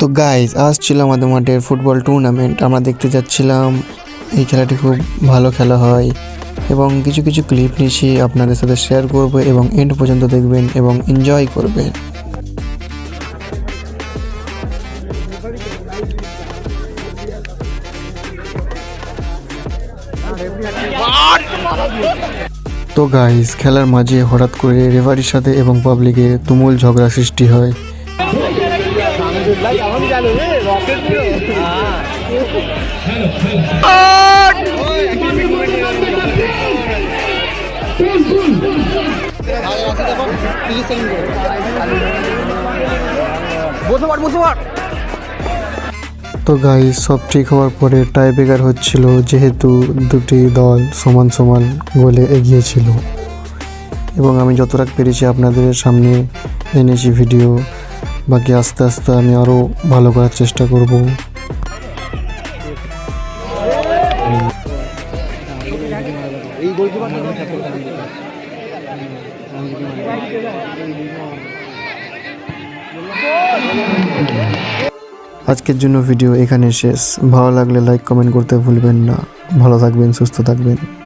তো গাইজ আজ ছিল আমাদের মাঠের ফুটবল টুর্নামেন্ট। আমরা দেখতে যাচ্ছিলাম। এই খেলাটি খুব ভালো খেলা হয় এবং কিছু কিছু ক্লিপ নিয়েছি আপনাদের সাথে শেয়ার করব এবং এন্ড পর্যন্ত দেখবেন এবং এনজয় করবেন। তো গাইজ খেলার মাঝে হঠাৎ করে রেফারির সাথে এবং পাবলিকের তুমুল ঝগড়া সৃষ্টি হয়। তো গাইস সব ঠিক হওয়ার পরে টাই ব্রেকার হচ্ছিল, যেহেতু দুটি দল সমান সমান গোলে এগিয়েছিল এবং আমি যতটা পেরেছি আপনাদের সামনে এনেছি ভিডিও। বাকি আস্তে আস্তে আমি আরও ভালো করার চেষ্টা করব। আজকের জন্য ভিডিও এখানে শেষ। ভালো লাগলে লাইক কমেন্ট করতে ভুলবেন না। ভালো থাকবেন, সুস্থ থাকবেন।